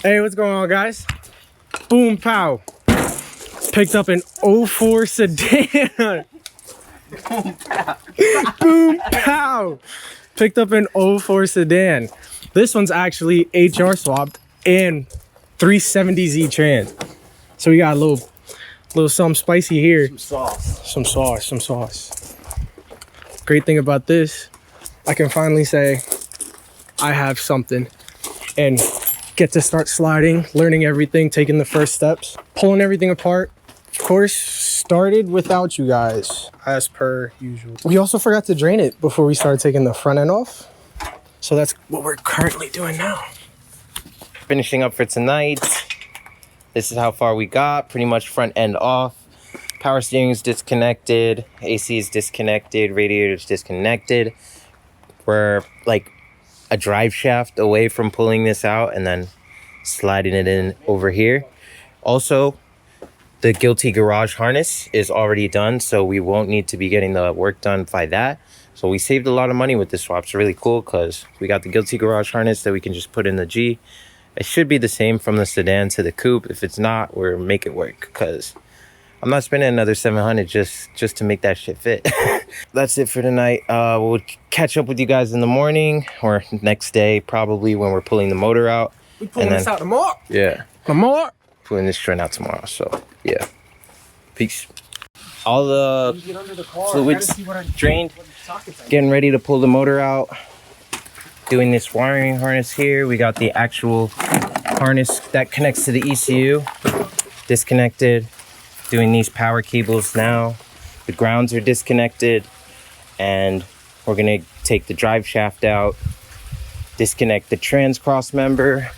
Hey, what's going on, guys? Boom, pow. Picked up an 04 sedan. Boom, pow. Picked up an 04 sedan. This one's actually HR swapped and 370Z trans. So we got a little something spicy here. Some sauce. Great thing about this, I can finally say I have something and get to start sliding, learning everything, taking the first steps, pulling everything apart. Of course, started without you guys, as per usual. We also forgot to drain it before we started taking the front end off. So that's what we're currently doing now. Finishing up for tonight. This is how far we got. Pretty much front end off. Power steering is disconnected. AC is disconnected. Radiator is disconnected. We're like a drive shaft away from pulling this out and then sliding it in over here. Also, the Guilty Garage harness is already done, so we won't need to be getting the work done by that. So we saved a lot of money with this swap. It's really cool because we got the Guilty Garage harness that we can just put in the G. It should be the same from the sedan to the coupe. If it's not, we'll make it work because I'm not spending another $700 just to make that shit fit. That's it for tonight. We'll catch up with you guys in the morning or next day, probably when we're pulling the motor out. We pulling this out tomorrow. Yeah. Tomorrow. Pulling this joint out tomorrow. So yeah. Peace. All the fluids drained. Getting ready to pull the motor out. Doing this wiring harness here. We got the actual harness that connects to the ECU. Disconnected. Doing these power cables now. The grounds are disconnected, and we're gonna take the drive shaft out, disconnect the trans cross member,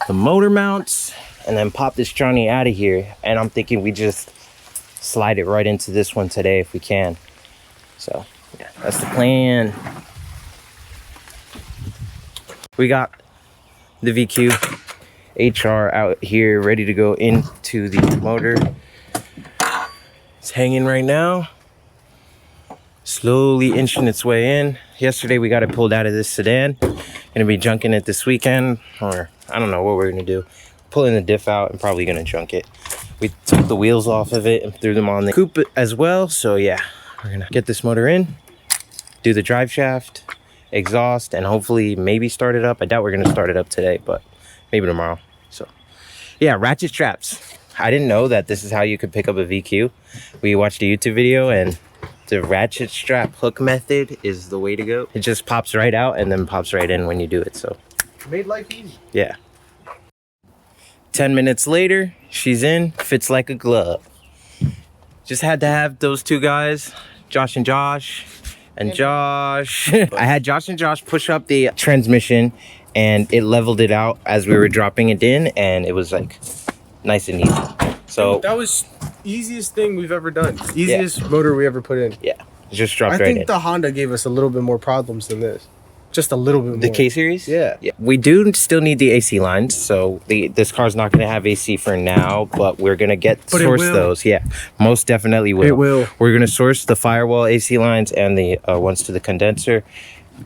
the motor mounts, and then pop this Johnny out of here. And I'm thinking we just slide it right into this one today if we can. So yeah, that's the plan. We got the VQ HR out here ready to go into the motor. It's hanging right now, slowly inching its way in. Yesterday we got it pulled out of this sedan. Gonna be junking it this weekend, or I don't know what we're gonna do. Pulling the diff out and probably gonna junk it. We took the wheels off of it and threw them on the coupe as well. So yeah, we're gonna get this motor in, do the drive shaft, exhaust, and hopefully maybe start it up. I doubt we're gonna start it up today, but maybe tomorrow. So yeah, ratchet straps. I didn't know that this is how you could pick up a VQ. We watched a YouTube video and the ratchet strap hook method is the way to go. It just pops right out and then pops right in when you do it. So Made life easy. yeah. 10 minutes later, she's in, fits like a glove. Just had to have those two guys, Josh and Josh. I had Josh and Josh push up the transmission and it leveled it out as we were dropping it in, and it was like nice and easy. So that was easiest thing we've ever done. Easiest motor we ever put in. yeah, it just dropped right in. I think the Honda gave us a little bit more problems than this. Just a little bit more. The K-Series? Yeah. We do still need the AC lines, so this car's not going to have AC for now, but we're going to source those. Yeah, most definitely will. It will. We're going to source the firewall AC lines and the ones to the condenser,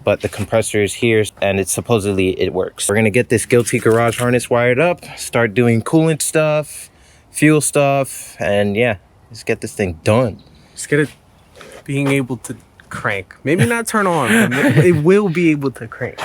but the compressor is here, and it works. We're going to get this Guilty Garage harness wired up, start doing coolant stuff, fuel stuff, and yeah, let's get this thing done. Let's get it being able to crank. Maybe not turn on, but it will be able to crank.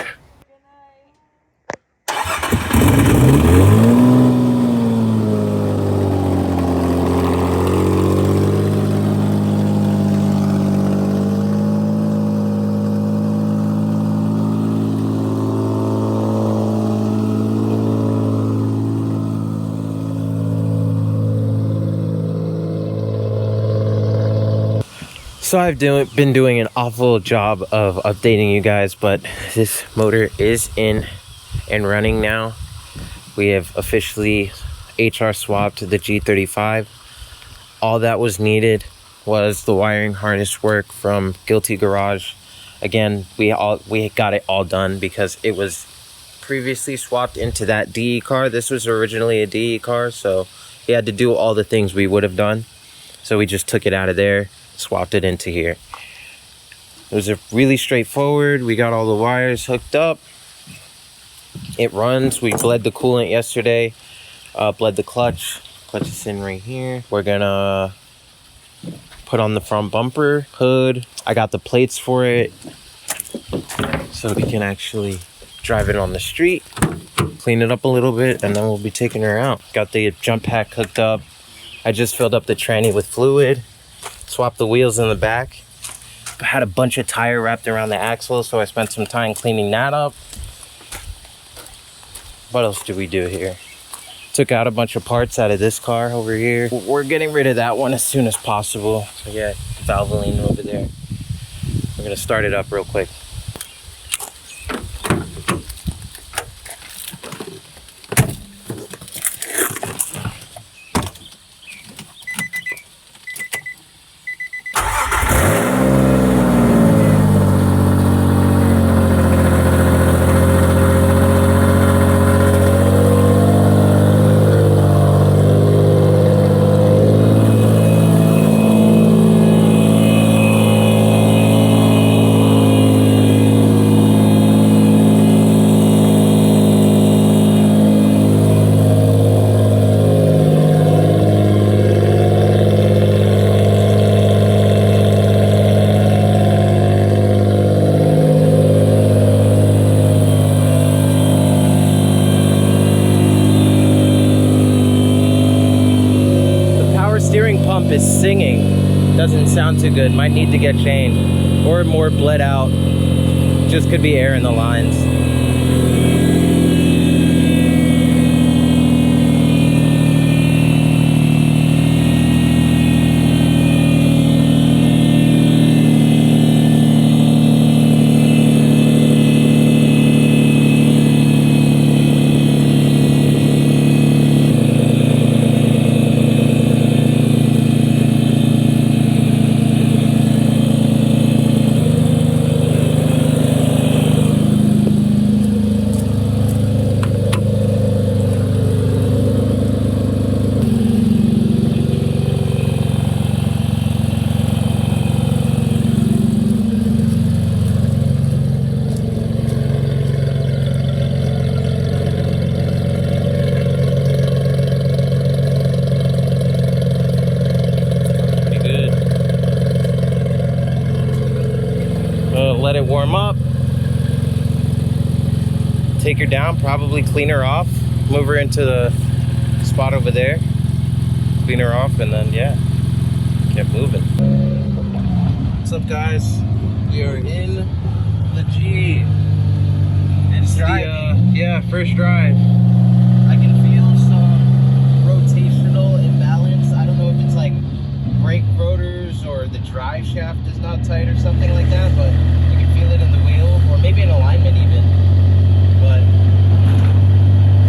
So I've been doing an awful job of updating you guys, but this motor is in and running now. We have officially HR swapped the G35. All that was needed was the wiring harness work from Guilty Garage. Again, we got it all done because it was previously swapped into that DE car. This was originally a DE car, so he had to do all the things we would have done. So we just took it out of there, swapped it into here. It was a really straightforward. We got all the wires hooked up. It runs. We bled the coolant yesterday. Bled the clutch. Clutch is in right here. We're gonna put on the front bumper, hood. I got the plates for it, so we can actually drive it on the street, clean it up a little bit, and then we'll be taking her out. Got the jump pack hooked up. I just filled up the tranny with fluid, swapped the wheels in the back. I had a bunch of tire wrapped around the axle, so I spent some time cleaning that up. What else did we do here? Took out a bunch of parts out of this car over here. We're getting rid of that one as soon as possible. So yeah, Valvoline over there. We're gonna start it up real quick. Pump is singing. Doesn't sound too good. Might need to get changed or more bled out. Just could be air in the lines. Let it warm up, take her down, probably clean her off, move her into the spot over there, clean her off, and then yeah, get moving. What's up, guys? We are in the G. It's the first drive. I can feel some rotational imbalance. I don't know if it's like brake rotors or the drive shaft is not tight or something like that, but feel it in the wheel, or maybe in alignment even. But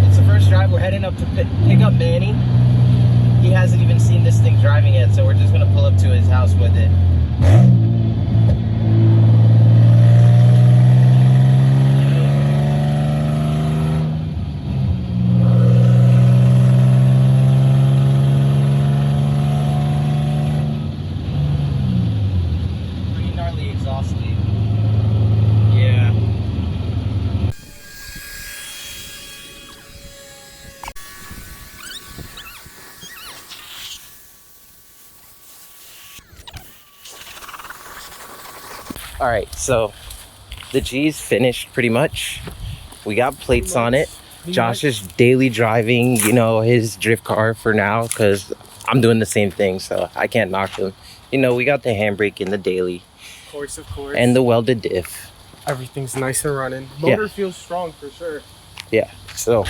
it's the first drive. We're heading up to pick up Manny. He hasn't even seen this thing driving yet, so we're just gonna pull up to his house with it. Pretty gnarly exhaust leak. Yeah. All right, so the G's finished pretty much. We got plates on it. Josh is daily driving, you know, his drift car for now because I'm doing the same thing, so I can't knock him. You know, we got the handbrake in the daily. Of course. And the welded diff. Everything's nice and running. Motor feels strong for sure. Yeah, so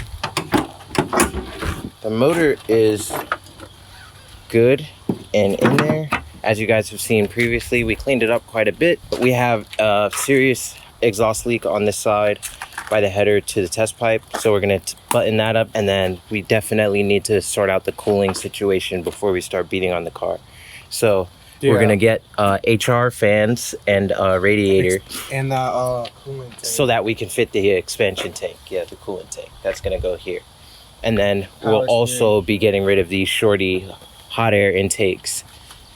the motor is good and in there. As you guys have seen previously, we cleaned it up quite a bit. But we have a serious exhaust leak on this side by the header to the test pipe. So we're gonna button that up, and then we definitely need to sort out the cooling situation before we start beating on the car. So we're gonna get HR fans and a radiator. And the coolant tank. So that we can fit the expansion tank. Yeah, the coolant tank. That's gonna go here. And then we'll also be getting rid of these shorty hot air intakes.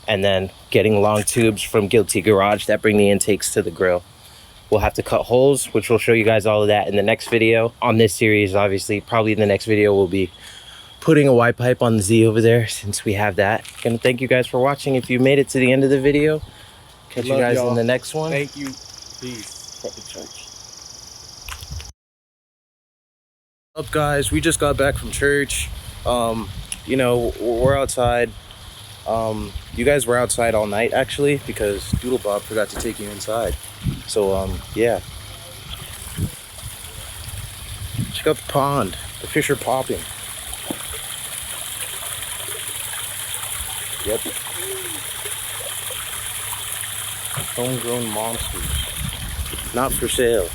And then getting long tubes from Guilty Garage that bring the intakes to the grill. We'll have to cut holes, which we'll show you guys all of that in the next video. On this series, obviously, probably in the next video, we'll be putting a Y pipe on the Z over there since we have that. Gonna thank you guys for watching. If you made it to the end of the video, catch you guys in the next one. Thank you. Peace. Up, guys, we just got back from church. You know, we're outside. You guys were outside all night actually because Doodle Bob forgot to take you inside. So yeah, check out the pond. The fish are popping. Yep, homegrown monsters, not for sale.